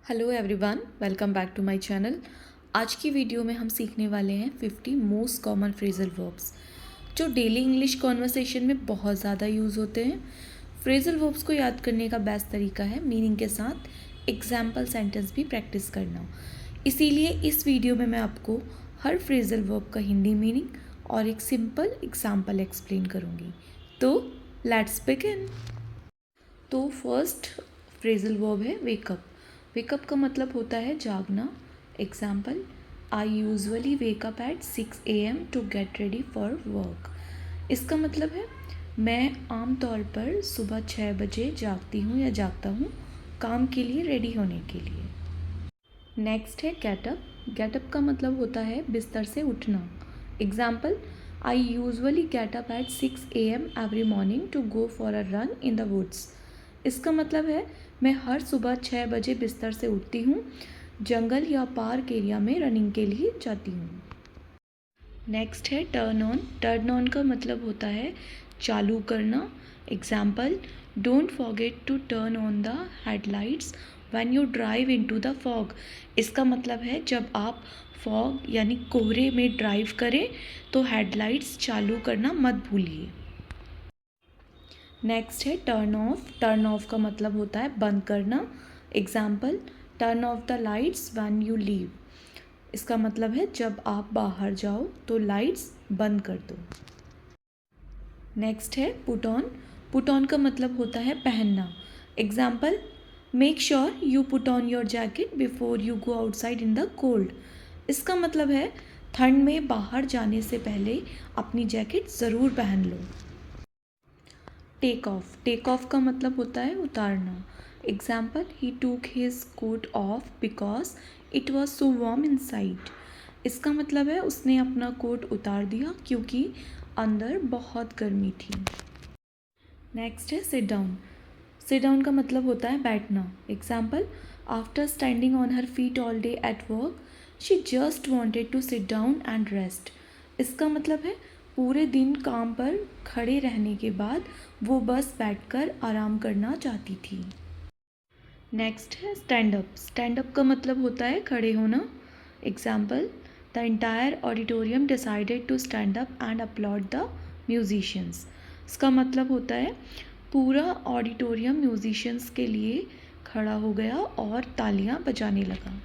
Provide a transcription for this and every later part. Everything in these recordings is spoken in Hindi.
Hello everyone, welcome back to my channel. आज की वीडियो में हम सीखने वाले हैं 50 मोस्ट कॉमन फ्रेजल वर्ब्स जो डेली इंग्लिश कॉन्वर्सेशन में बहुत ज़्यादा यूज़ होते हैं। फ्रेजल वर्ब्स को याद करने का बेस्ट तरीका है मीनिंग के साथ एग्जाम्पल सेंटेंस भी प्रैक्टिस करना। इसीलिए इस वीडियो में मैं आपको हर फ्रेजल वर्ब का हिंदी मीनिंग और एक सिंपल एग्जाम्पल एक्सप्लेन करूँगी। तो लेट्स बिगिन। तो फर्स्ट फ्रेजल वर्ब है वेकअप। वेकअप का मतलब होता है जागना। Example, I usually wake up at 6 AM to get ready for work. इसका मतलब है मैं आमतौर पर सुबह 6 बजे जागती हूँ या जागता हूँ काम के लिए रेडी होने के लिए। नेक्स्ट है गेटअप। गेटअप का मतलब होता है बिस्तर से उठना। Example, I usually get up at 6 AM every morning to go for a run in the woods. इसका मतलब है मैं हर सुबह 6 बजे बिस्तर से उठती हूँ, जंगल या पार्क एरिया में रनिंग के लिए जाती हूँ। नेक्स्ट है टर्न ऑन। टर्न ऑन का मतलब होता है चालू करना। Example, don't forget to turn on the headlights when you drive into the fog. इसका मतलब है जब आप फॉग यानी कोहरे में ड्राइव करें तो हेडलाइट्स चालू करना मत भूलिए। नेक्स्ट है टर्न ऑफ। टर्न ऑफ का मतलब होता है बंद करना। Example, turn off the lights when you leave. इसका मतलब है जब आप बाहर जाओ तो लाइट्स बंद कर दो। नेक्स्ट है पुट ऑन। पुट ऑन का मतलब होता है पहनना। Example, make sure you put on your jacket before you go outside in the cold. इसका मतलब है ठंड में बाहर जाने से पहले अपनी जैकेट ज़रूर पहन लो। Take off. टेक ऑफ का मतलब होता है उतारना। Example, he took his coat off because it was so warm inside. इसका मतलब है उसने अपना कोट उतार दिया क्योंकि अंदर बहुत गर्मी थी। नेक्स्ट है सिट डाउन। सिट डाउन का मतलब होता है बैठना। Example, after standing on her feet all day at work she just wanted to sit down and rest. इसका मतलब है पूरे दिन काम पर खड़े रहने के बाद वो बस बैठकर आराम करना चाहती थी। नेक्स्ट है स्टैंड अप। स्टैंड अप का मतलब होता है खड़े होना। Example, the entire auditorium decided to stand up and applaud the musicians. इसका मतलब होता है पूरा ऑडिटोरियम म्यूजिशियंस के लिए खड़ा हो गया और तालियां बजाने लगा।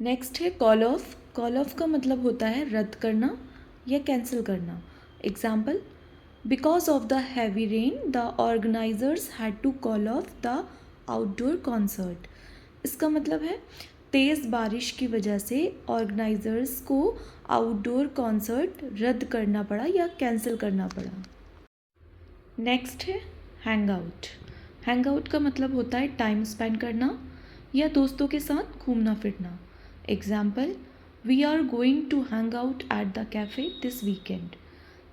नेक्स्ट है कॉल ऑफ। कॉल ऑफ का मतलब होता है रद्द करना या कैंसिल करना। Example, because of the heavy rain the organisers had to call off the outdoor concert. इसका मतलब है तेज़ बारिश की वजह से ऑर्गेनाइजर्स को आउटडोर कॉन्सर्ट रद्द करना पड़ा या कैंसिल करना पड़ा। नेक्स्ट है हैंग आउट। हैंग आउट का मतलब होता है टाइम स्पेंड करना या दोस्तों के साथ घूमना फिरना। Example, we are going to hang out at the cafe this weekend.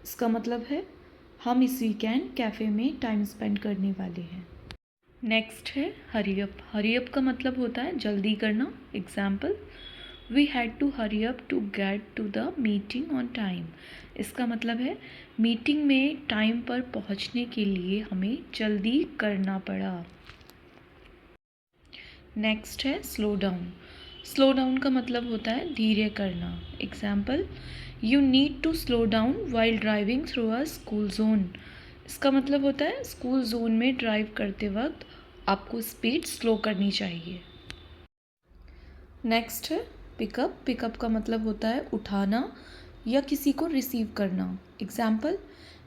इसका मतलब है हम इस वीकेंड कैफ़े में टाइम स्पेंड करने वाले हैं। नेक्स्ट है हरी अप। हरी अप का मतलब होता है जल्दी करना। Example, we had to hurry up to get to the meeting on time. इसका मतलब है मीटिंग में टाइम पर पहुंचने के लिए हमें जल्दी करना पड़ा। नेक्स्ट है स्लो डाउन। स्लो डाउन का मतलब होता है धीरे करना। Example, you need to slow down while driving through a school zone. इसका मतलब होता है स्कूल जोन में ड्राइव करते वक्त आपको स्पीड स्लो करनी चाहिए। नेक्स्ट है पिकअप। पिकअप का मतलब होता है उठाना या किसी को रिसीव करना। Example,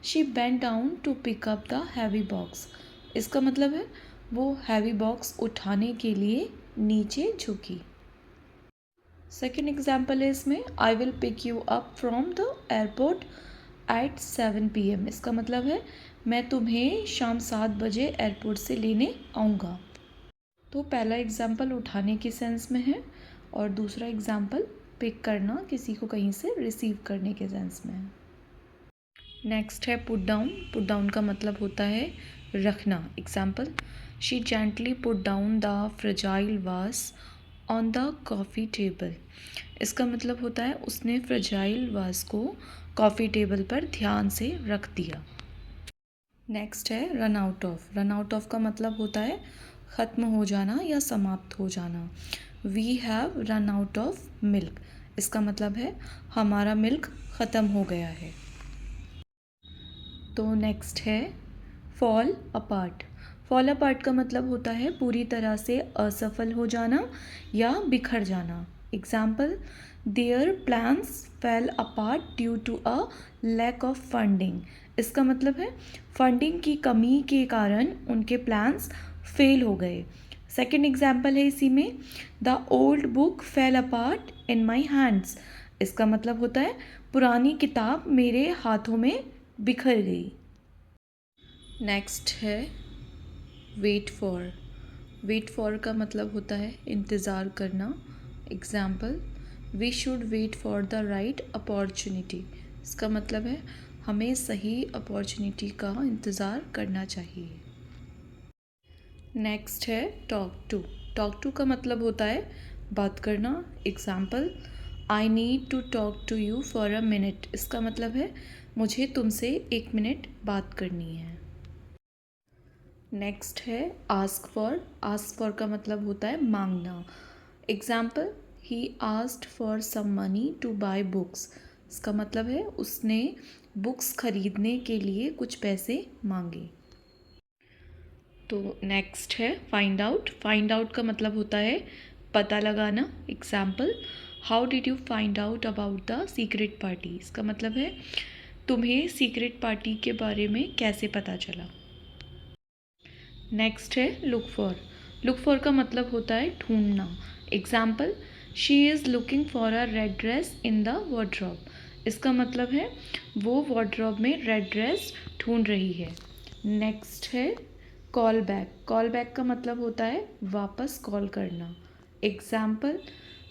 she bent down to pick up the heavy box. इसका मतलब है वो हैवी बॉक्स उठाने के लिए नीचे झुकी। सेकेंड एग्जाम्पल है इसमें, I will pick you up from the airport at 7 PM। इसका मतलब है मैं तुम्हें शाम 7 बजे एयरपोर्ट से लेने आऊँगा। तो पहला एग्जाम्पल उठाने के सेंस में है और दूसरा एग्जाम्पल पिक करना, किसी को कहीं से रिसीव करने के सेंस में है। नेक्स्ट है पुट डाउन। पुट डाउन का मतलब होता है रखना। Example, she gently put down the fragile वास ऑन द कॉफ़ी टेबल। इसका मतलब होता है उसने फ्रजाइल वास को कॉफ़ी टेबल पर ध्यान से रख दिया। नेक्स्ट है run out of. Run out of का मतलब होता है ख़त्म हो जाना या समाप्त हो जाना। We have run out of milk, इसका मतलब है हमारा मिल्क ख़त्म हो गया है। तो नेक्स्ट है फॉल अपार्ट। फॉल अपार्ट का मतलब होता है पूरी तरह से असफल हो जाना या बिखर जाना। Example, their plans fell apart due to a lack of funding. इसका मतलब है फंडिंग की कमी के कारण उनके प्लान्स फेल हो गए। सेकेंड एग्जाम्पल है इसी में, the old book fail apart in my hands. इसका मतलब होता है पुरानी किताब मेरे हाथों में बिखर गई। नेक्स्ट है वेट फॉर। वेट फॉर का मतलब होता है इंतज़ार करना। Example, we should wait for the right opportunity. इसका मतलब है हमें सही अपॉर्चुनिटी का इंतज़ार करना चाहिए। नेक्स्ट है टॉक टू। टॉक टू का मतलब होता है बात करना। Example, I need to talk to you for a minute. इसका मतलब है मुझे तुमसे 1 मिनट बात करनी है। नेक्स्ट है आस्क फॉर। आस्क फॉर का मतलब होता है मांगना। Example, he asked for some money to buy books. इसका मतलब है उसने बुक्स खरीदने के लिए कुछ पैसे मांगे। तो नेक्स्ट है फाइंड आउट। फाइंड आउट का मतलब होता है पता लगाना। Example, how did you find out about the secret party. इसका मतलब है तुम्हें सीक्रेट पार्टी के बारे में कैसे पता चला। नेक्स्ट है लुक फॉर। लुक फॉर का मतलब होता है ढूंढना। Example, she is looking for a red dress in the wardrobe. इसका मतलब है वो वार्डरोब में रेड ड्रेस ढूंढ रही है। नेक्स्ट है कॉल बैक। कॉल बैक का मतलब होता है वापस कॉल करना। Example,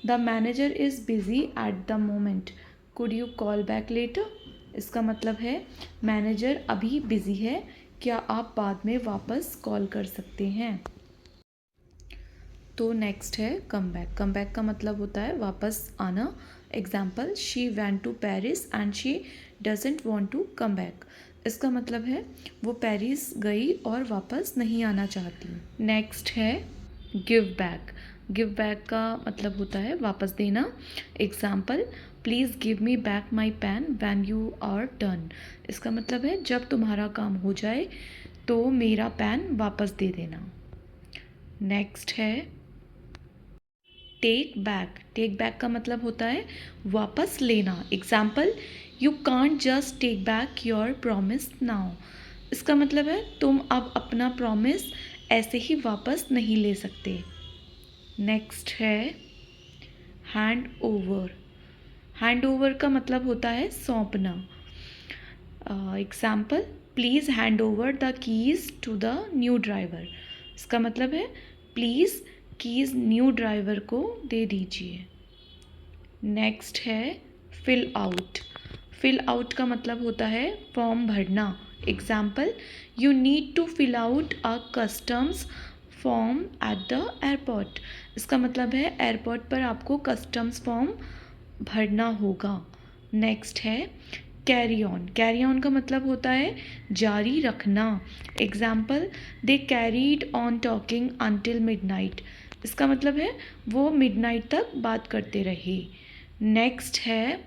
the manager is busy at the moment, could you call back later. इसका मतलब है मैनेजर अभी बिज़ी है, क्या आप बाद में वापस कॉल कर सकते हैं। तो नेक्स्ट है कम बैक। कम बैक का मतलब होता है वापस आना। Example, she went to Paris and she doesn't want to come back. इसका मतलब है वो पेरिस गई और वापस नहीं आना चाहती। नेक्स्ट है गिव बैक। गिव बैक का मतलब होता है वापस देना। Example, please give me back my pen when you are done. इसका मतलब है जब तुम्हारा काम हो जाए तो मेरा पेन वापस दे देना। नेक्स्ट है टेक बैक। टेक बैक का मतलब होता है वापस लेना। Example, you can't just take back your promise now. इसका मतलब है तुम अब अपना प्रॉमिस ऐसे ही वापस नहीं ले सकते। नेक्स्ट है हैंड ओवर। हैंड ओवर का मतलब होता है सौंपना। Example, please hand over the keys to the new driver. इसका मतलब है प्लीज़ कीज़ न्यू ड्राइवर को दे दीजिए। नेक्स्ट है फिल आउट। फिल आउट का मतलब होता है फॉर्म भरना। Example, you need to fill out a customs form at the airport. इसका मतलब है एयरपोर्ट पर आपको कस्टम्स फॉर्म भरना होगा। नेक्स्ट है कैरी ऑन। कैरी ऑन का मतलब होता है जारी रखना। Example, they carried on talking until midnight. इसका मतलब है वो मिडनाइट तक बात करते रहे। नेक्स्ट है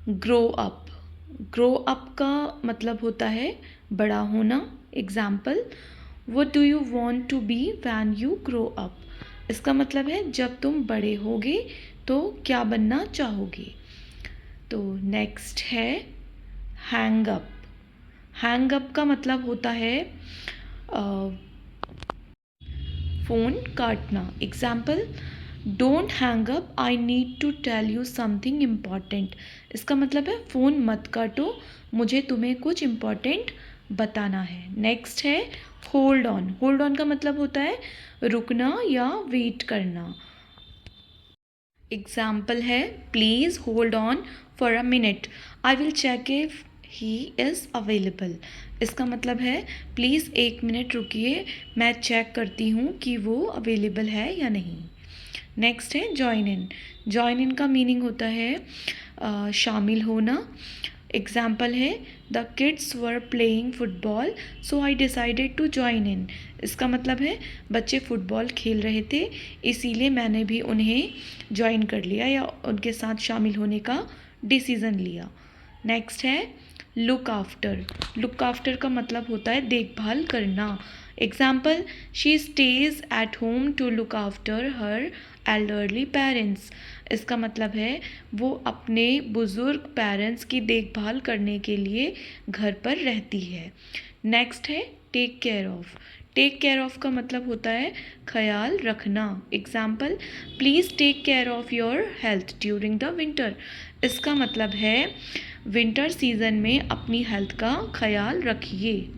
ग्रो अप। ग्रो अप का मतलब होता है बड़ा होना। Example, what do you want to be when you grow up. इसका मतलब है जब तुम बड़े होगे तो क्या बनना चाहोगे। तो नेक्स्ट है हैंग अप। हैंग अप का मतलब होता है फ़ोन काटना। Example, don't hang up, I need to tell you something important. इसका मतलब है फ़ोन मत काटो, मुझे तुम्हें कुछ इम्पॉर्टेंट बताना है। नेक्स्ट है होल्ड ऑन। होल्ड ऑन का मतलब होता है रुकना या वेट करना। एग्जाम्पल है please hold on for a minute, I will check if he is available. इसका मतलब है प्लीज़ 1 मिनट रुकिए, मैं चेक करती हूँ कि वो अवेलेबल है या नहीं। नेक्स्ट है जॉइन इन। जॉइन इन का मीनिंग होता है शामिल होना। एग्जाम्पल है the kids were playing football so I decided to join in. इसका मतलब है बच्चे फुटबॉल खेल रहे थे इसीलिए मैंने भी उन्हें ज्वाइन कर लिया या उनके साथ शामिल होने का डिसीज़न लिया। नेक्स्ट है लुक आफ्टर। लुक आफ्टर का मतलब होता है देखभाल करना। Example she stays at home to look after her elderly parents. इसका मतलब है वो अपने बुज़ुर्ग पेरेंट्स की देखभाल करने के लिए घर पर रहती है। नेक्स्ट है take care of. Take care of का मतलब होता है ख्याल रखना। Example please take care of your health during the winter. इसका मतलब है विंटर सीज़न में अपनी हेल्थ का ख्याल रखिए।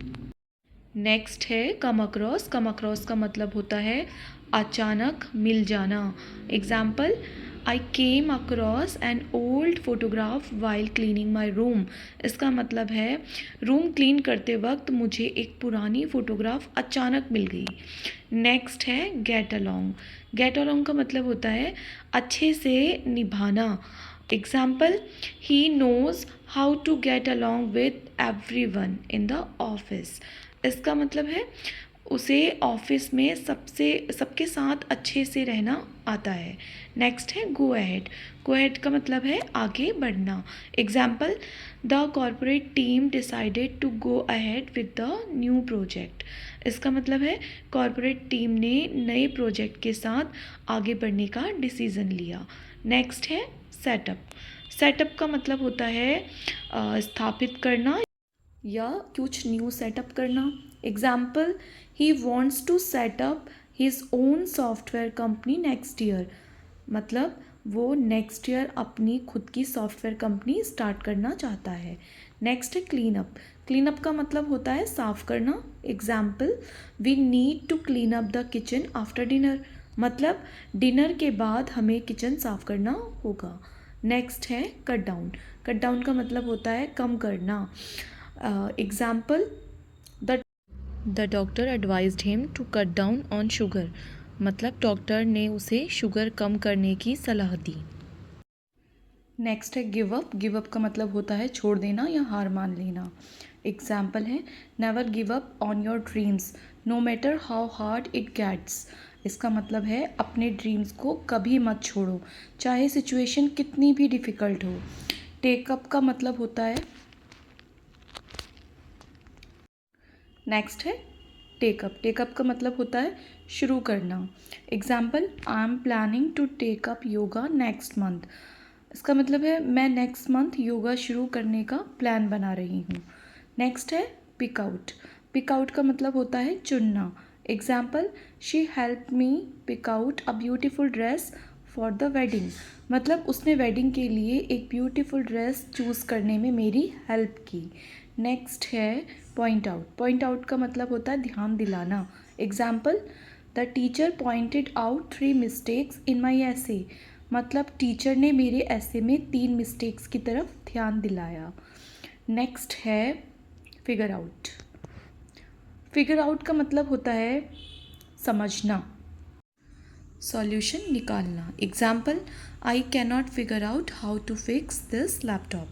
नेक्स्ट है कम अक्रॉस। कम अक्रॉस का मतलब होता है अचानक मिल जाना। Example I came across an old photograph while cleaning my room. इसका मतलब है रूम क्लीन करते वक्त मुझे एक पुरानी फ़ोटोग्राफ अचानक मिल गई। नेक्स्ट है गेट अलॉन्ग। गेट अलॉन्ग का मतलब होता है अच्छे से निभाना। Example he knows how to get along with everyone in the office. इसका मतलब है उसे ऑफिस में सबके साथ अच्छे से रहना आता है। नेक्स्ट है गो अहेड। गो अहेड का मतलब है आगे बढ़ना। Example the corporate team decided to go ahead with the new project. इसका मतलब है कॉरपोरेट टीम ने नए प्रोजेक्ट के साथ आगे बढ़ने का डिसीज़न लिया। नेक्स्ट है सेटअप। सेटअप का मतलब होता है स्थापित करना या कुछ न्यू सेटअप करना। Example he wants to set up his own software company next year. मतलब वो नेक्स्ट ईयर अपनी खुद की सॉफ्टवेयर कंपनी स्टार्ट करना चाहता है। नेक्स्ट है क्लीन अप। क्लीन अप का मतलब होता है साफ़ करना। Example we need to clean up the kitchen after dinner. मतलब डिनर के बाद हमें किचन साफ़ करना होगा। नेक्स्ट है कट डाउन। कट डाउन का मतलब होता है कम करना। Example the doctor advised him to cut down on sugar. मतलब डॉक्टर ने उसे शुगर कम करने की सलाह दी। नेक्स्ट है गिव अप। गिव अप का मतलब होता है छोड़ देना या हार मान लेना। एग्जाम्पल है never give up on your dreams no matter how hard it gets. इसका मतलब है अपने ड्रीम्स को कभी मत छोड़ो चाहे सिचुएशन कितनी भी डिफ़िकल्ट हो। टेक अप का मतलब होता है नेक्स्ट है टेकअप। टेकअप का मतलब होता है शुरू करना। Example I am planning to take up yoga next month. इसका मतलब है मैं नेक्स्ट मंथ योगा शुरू करने का प्लान बना रही हूँ। नेक्स्ट है पिक आउट। पिक आउट का मतलब होता है चुनना। Example she help me pick out a beautiful dress for the wedding. मतलब उसने वेडिंग के लिए एक ब्यूटीफुल ड्रेस चूज़ करने में मेरी हेल्प की। नेक्स्ट है पॉइंट आउट। पॉइंट आउट का मतलब होता है ध्यान दिलाना। Example the teacher pointed out 3 mistakes in my essay. मतलब टीचर ने मेरे ऐसे में 3 मिस्टेक्स की तरफ ध्यान दिलाया। नेक्स्ट है फिगर आउट। फिगर आउट का मतलब होता है समझना सॉल्यूशन निकालना। Example I can not figure out how to fix this laptop.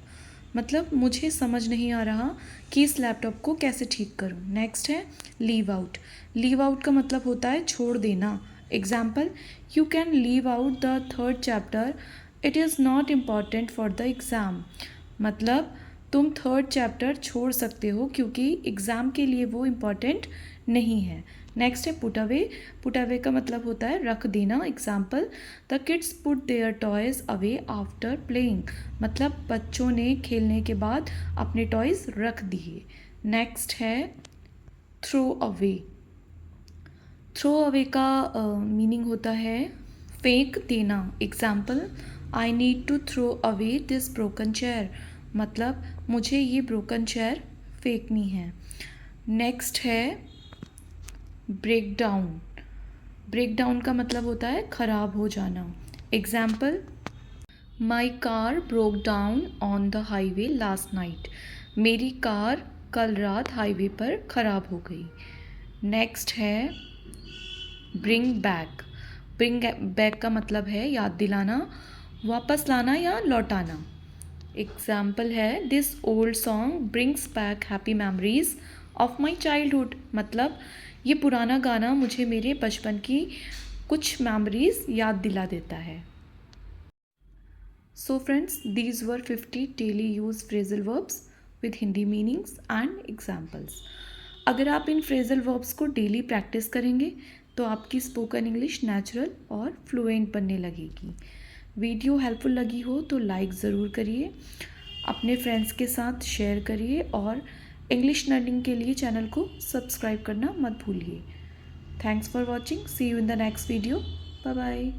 मतलब मुझे समझ नहीं आ रहा कि इस लैपटॉप को कैसे ठीक करूं। नेक्स्ट है लीव आउट। लीव आउट का मतलब होता है छोड़ देना। Example you can leave out the 3rd chapter it is not important for the exam. मतलब तुम 3rd चैप्टर छोड़ सकते हो क्योंकि एग्ज़ाम के लिए वो इम्पॉर्टेंट नहीं है। नेक्स्ट है पुट अवे। पुट अवे का मतलब होता है रख देना। Example the kids put their toys away after playing. मतलब बच्चों ने खेलने के बाद अपने टॉयज़ रख दिए। नेक्स्ट है थ्रो अवे। थ्रो अवे का मीनिंग होता है फेंक देना। Example I need to throw away this broken chair. मतलब मुझे ये ब्रोकन चेयर फेंकनी है। नेक्स्ट है ब्रेक डाउन। ब्रेक डाउन का मतलब होता है ख़राब हो जाना। Example my car broke down on the highway last night. मेरी कार कल रात हाईवे पर ख़राब हो गई। नेक्स्ट है ब्रिंग बैक। ब्रिंग बैक का मतलब है याद दिलाना वापस लाना या लौटाना। एग्जाम्पल है this old song brings back happy memories of my childhood, मतलब ये पुराना गाना मुझे मेरे बचपन की कुछ मेमोरीज याद दिला देता है। So friends, these were 50 daily use phrasal verbs with Hindi meanings and examples. अगर आप इन फ्रेजल वर्ब्स को डेली प्रैक्टिस करेंगे तो आपकी स्पोकन इंग्लिश नेचुरल और फ्लुएंट बनने लगेगी। वीडियो हेल्पफुल लगी हो तो लाइक ज़रूर करिए, अपने फ्रेंड्स के साथ शेयर करिए और इंग्लिश लर्निंग के लिए चैनल को सब्सक्राइब करना मत भूलिए। Thanks for watching, see you in the next video, bye bye.